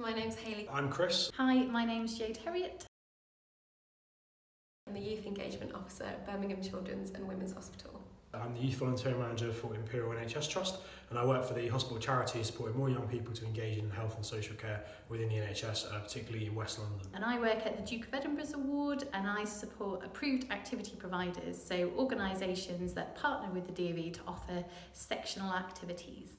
My name's Hayley. I'm Chris. Hi, my name's jade.herriott. I'm the Youth Engagement Officer at Birmingham Children's and Women's Hospital. I'm the Youth Volunteering Manager for Imperial NHS Trust, and I work for the hospital charity supporting more young people to engage in health and social care within the NHS, particularly in West London. And I work at the Duke of Edinburgh's Award, and I support approved activity providers, so organisations that partner with the DofE to offer sectional activities.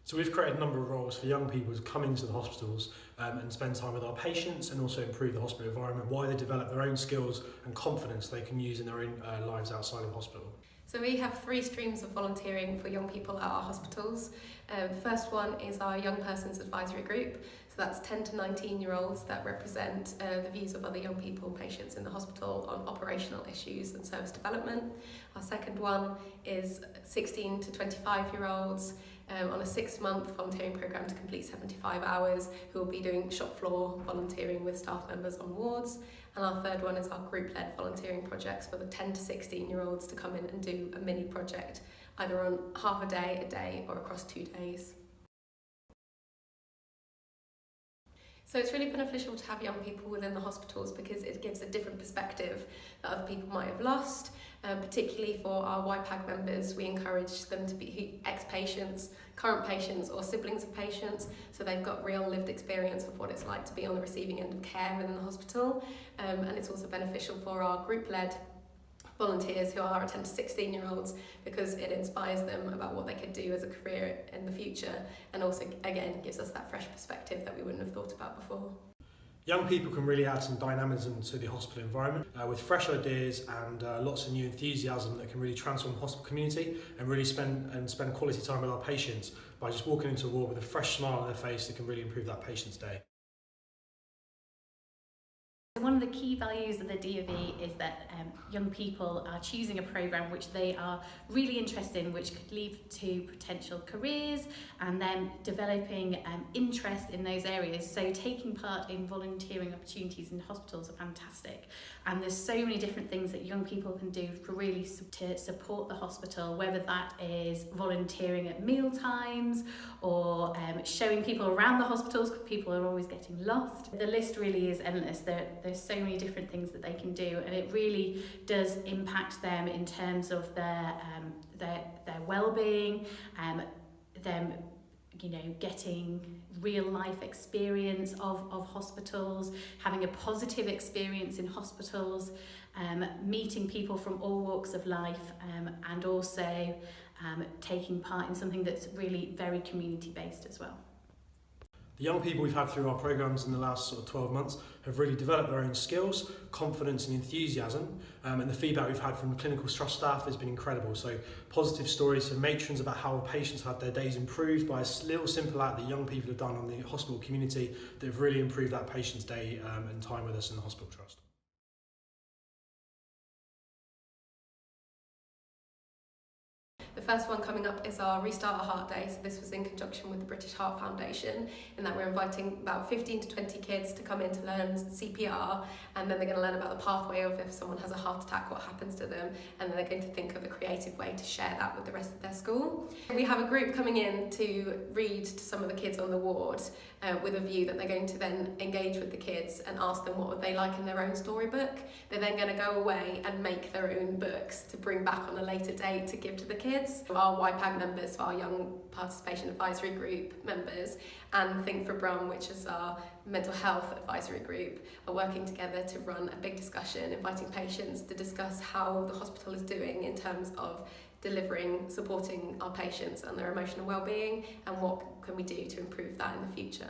So we've created a number of roles for young people to come into the hospitals and spend time with our patients and also improve the hospital environment while they develop their own skills and confidence they can use in their own lives outside of hospital. So we have 3 streams of volunteering for young people at our hospitals. The first one is our Young Persons Advisory Group. So that's 10 to 19-year-olds that represent the views of other young people and patients in the hospital on operational issues and service development. Our second one is 16 to 25-year-olds on a 6-month volunteering programme to complete 75 hours, who will be doing shop floor volunteering with staff members on wards. And our third one is our group-led volunteering projects for the 10 to 16-year-olds to come in and do a mini project, either on half a day, or across 2 days. So it's really beneficial to have young people within the hospitals because it gives a different perspective that other people might have lost. Particularly for our YPAG members, we encourage them to be ex-patients, current patients or siblings of patients, so they've got real lived experience of what it's like to be on the receiving end of care within the hospital. And it's also beneficial for our group-led volunteers who are 10 to 16-year-olds because it inspires them about what they could do as a career in the future, and also again gives us that fresh perspective that we wouldn't have thought about before. Young people can really add some dynamism to the hospital environment with fresh ideas and lots of new enthusiasm that can really transform the hospital community and really spend quality time with our patients by just walking into a ward with a fresh smile on their face that can really improve that patient's day. One of the key values of the DofE is that young people are choosing a programme which they are really interested in, which could lead to potential careers and then developing interest in those areas. So taking part in volunteering opportunities in hospitals are fantastic, and there's so many different things that young people can do for really to support the hospital, whether that is volunteering at meal times or showing people around the hospitals because people are always getting lost. The list really is endless. There's so many different things that they can do, and it really does impact them in terms of their well-being, them getting real life experience of hospitals, having a positive experience in hospitals, meeting people from all walks of life, and also taking part in something that's really very community based as well. The young people we've had through our programmes in the last 12 months have really developed their own skills, confidence and enthusiasm, and the feedback we've had from clinical trust staff has been incredible. So positive stories from matrons about how patients had their days improved by a little simple act that young people have done on the hospital community that have really improved that patient's day and time with us in the hospital trust. The first one coming up is our Restart a Heart Day. So this was in conjunction with the British Heart Foundation, in that we're inviting about 15 to 20 kids to come in to learn CPR, and then they're going to learn about the pathway of if someone has a heart attack, what happens to them, and then they're going to think of a creative way to share that with the rest of their school. We have a group coming in to read to some of the kids on the ward with a view that they're going to then engage with the kids and ask them what would they like in their own storybook. They're then going to go away and make their own books to bring back on a later date to give to the kids. Our YPAG members, our Young Participation Advisory Group members, and Think for Brum, which is our mental health advisory group, are working together to run a big discussion, inviting patients to discuss how the hospital is doing in terms of supporting our patients and their emotional well-being, and what can we do to improve that in the future.